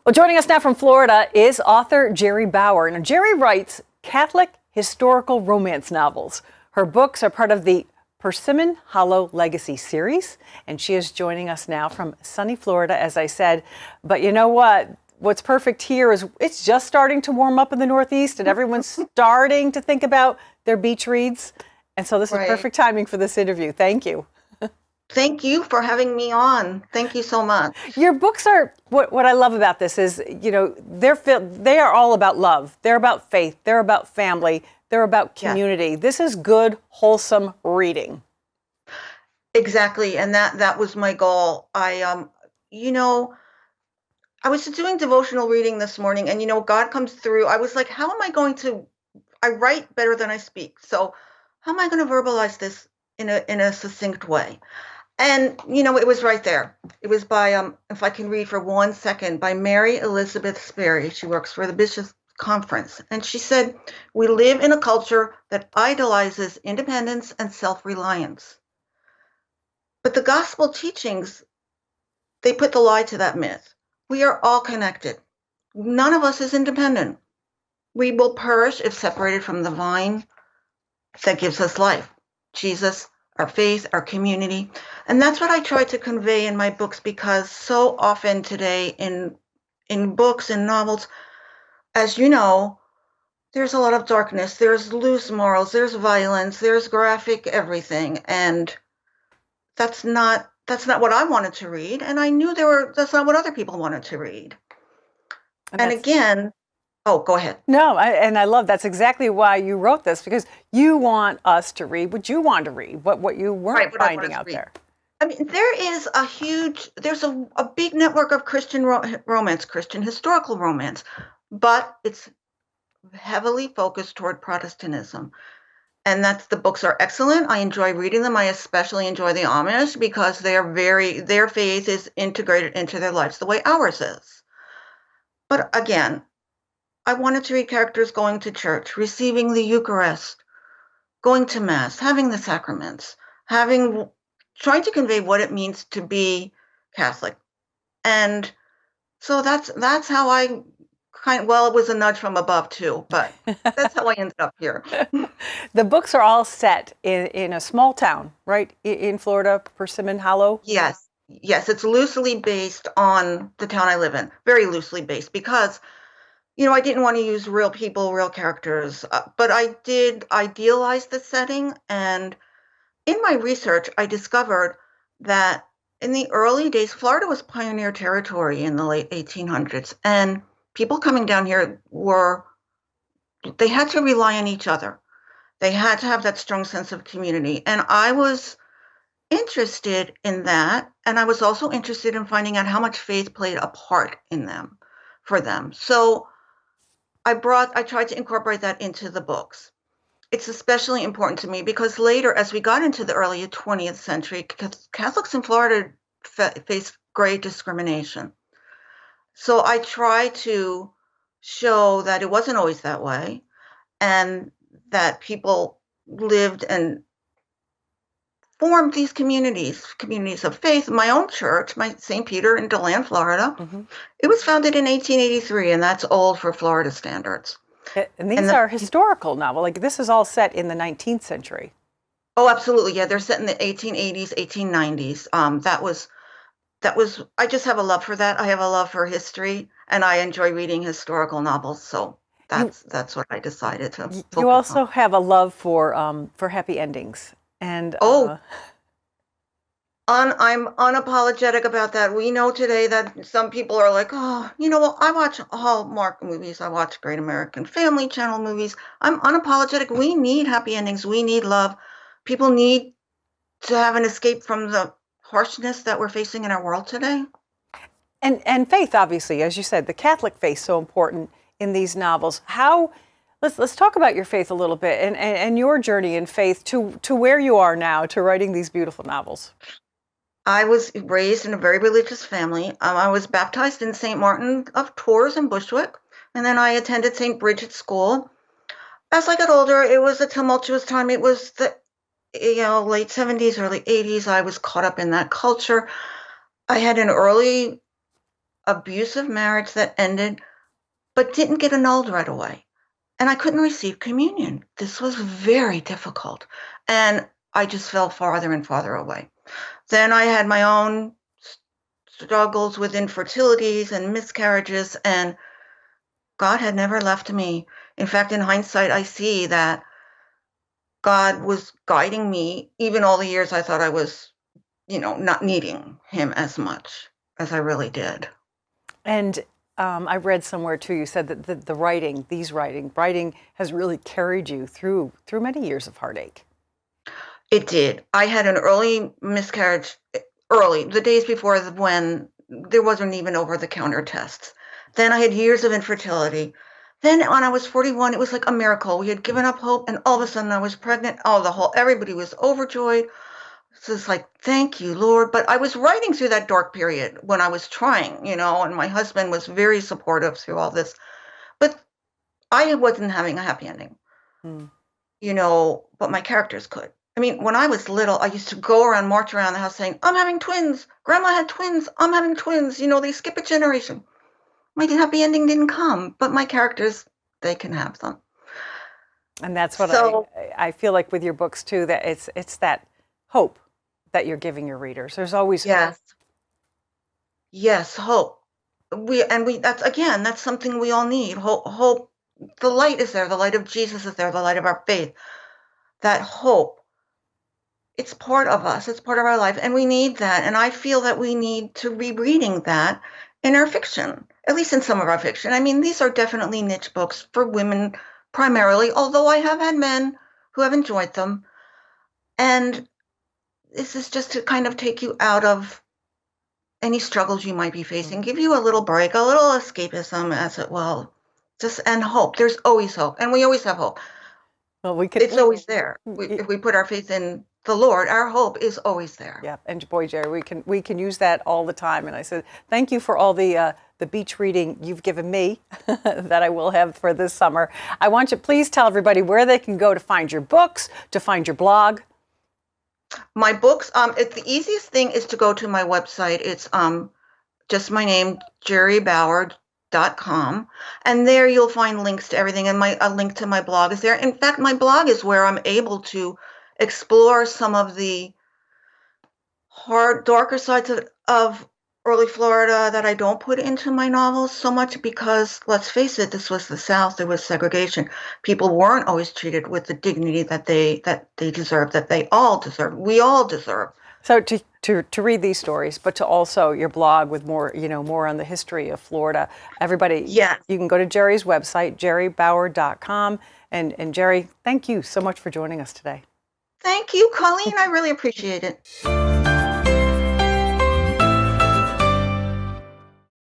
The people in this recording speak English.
Well, joining us now from Florida is author Gerri Bauer. Now, Gerri writes Catholic historical romance novels. Her books are part of the Persimmon Hollow Legacy series, and she is joining us now from sunny Florida, as I said. But you know what? What's perfect here is it's just starting to warm up in the Northeast, and everyone's starting to think about their beach reads. And so this is perfect timing for this interview. Thank you. Thank you for having me on. Thank you so much. Your books are, what I love about this is, you know, they are all about love. They're about faith. They're about family. They're about community. Yes. This is good, wholesome reading. Exactly. And that was my goal. I was doing devotional reading this morning, and, God comes through. I was like, how am I going to, I write better than I speak. So how am I going to verbalize this in a succinct way? And, it was right there. It was by, if I can read for 1 second, by Mary Elizabeth Sperry. She works for the Bishops' Conference. And she said, we live in a culture that idolizes independence and self-reliance. But the gospel teachings, they put the lie to that myth. We are all connected. None of us is independent. We will perish if separated from the vine that gives us life. Jesus, our faith, our community. And that's what I try to convey in my books, because so often today in books and novels, as you know, there's a lot of darkness, there's loose morals, there's violence, there's graphic everything. And that's not what I wanted to read. And I knew that's not what other people wanted to read. And again, oh, go ahead. No, I love that's exactly why you wrote this, because you want us to read what you want to read, what you weren't finding out there. I mean, there's a big network of Christian romance, Christian historical romance, but it's heavily focused toward Protestantism. And the books are excellent. I enjoy reading them. I especially enjoy the Amish, because their faith is integrated into their lives the way ours is. But again, I wanted to read characters going to church, receiving the Eucharist, going to Mass, having the sacraments, trying to convey what it means to be Catholic. And so that's how I it was a nudge from above too, but that's how I ended up here. The books are all set in a small town, right? In Florida, Persimmon Hollow? Yes, it's loosely based on the town I live in, very loosely based, because I didn't want to use real people, real characters, but I did idealize the setting. And in my research, I discovered that in the early days, Florida was pioneer territory in the late 1800s. And people coming down here they had to rely on each other. They had to have that strong sense of community. And I was interested in that. And I was also interested in finding out how much faith played a part for them. So I tried to incorporate that into the books. It's especially important to me because later, as we got into the early 20th century, Catholics in Florida faced great discrimination. So I try to show that it wasn't always that way, and that people lived and formed these communities of faith. My own church, my St. Peter in DeLand, Florida, it was founded in 1883, and that's old for Florida standards. And these are historical novels. Like, this is all set in the 19th century. Oh, absolutely. Yeah, they're set in the 1880s, 1890s. That was, I just have a love for that. I have a love for history, and I enjoy reading historical novels. So that's what I decided to focus on. You also have a love for happy endings. And I'm unapologetic about that. We know today that some people are like, I watch Hallmark movies. I watch Great American Family Channel movies. I'm unapologetic. We need happy endings. We need love. People need to have an escape from the harshness that we're facing in our world today. And faith, obviously, as you said, the Catholic faith, so important in these novels. Let's talk about your faith a little bit and your journey in faith to where you are now, to writing these beautiful novels. I was raised in a very religious family. I was baptized in St. Martin of Tours in Bushwick, and then I attended St. Bridget's School. As I got older, it was a tumultuous time. It was the late 70s, early 80s. I was caught up in that culture. I had an early abusive marriage that ended, but didn't get annulled right away. And I couldn't receive communion. This was very difficult. And I just fell farther and farther away. Then I had my own struggles with infertilities and miscarriages, and God had never left me. In fact, in hindsight, I see that God was guiding me, even all the years I thought I was, not needing him as much as I really did. And I read somewhere too, you said that the writing has really carried you through many years of heartache. It did. I had an early miscarriage, the days before when there wasn't even over-the-counter tests. Then I had years of infertility. Then when I was 41, it was like a miracle. We had given up hope, and all of a sudden I was pregnant. Everybody was overjoyed. So it's like, thank you, Lord. But I was writing through that dark period when I was trying, and my husband was very supportive through all this. But I wasn't having a happy ending, but my characters could. I mean, when I was little, I used to march around the house saying, I'm having twins. Grandma had twins. I'm having twins. They skip a generation. My happy ending didn't come, but my characters, they can have them. And that's what I feel like with your books too, that it's that hope that you're giving your readers. There's always hope. Yes, hope. That's something we all need. Hope. The light is there. The light of Jesus is there. The light of our faith. That hope. It's part of us. It's part of our life, and we need that. And I feel that we need to be reading that in our fiction, at least in some of our fiction. I mean, these are definitely niche books for women primarily, although I have had men who have enjoyed them. And this is just to kind of take you out of any struggles you might be facing, give you a little break, a little escapism, and hope. There's always hope, and we always have hope. Well, it's always there. If we put our faith in the Lord, our hope is always there. Yeah, and boy, Gerri, we can use that all the time. And I said, thank you for all the beach reading you've given me that I will have for this summer. I want you to please tell everybody where they can go to find your books, to find your blog. My books, the easiest thing is to go to my website. It's just my name, GerriBauer.com, and there you'll find links to everything, and a link to my blog is there. In fact, my blog is where I'm able to explore some of the darker sides of early Florida that I don't put into my novels so much, because let's face it, this was the South. There was segregation. People weren't always treated with the dignity that they deserve, that they all deserve. We all deserve. So to read these stories, but to also your blog with more, more on the history of Florida. Everybody, yes. You can go to Gerri's website, GerriBauer.com. And Gerri, thank you so much for joining us today. Thank you, Colleen. I really appreciate it.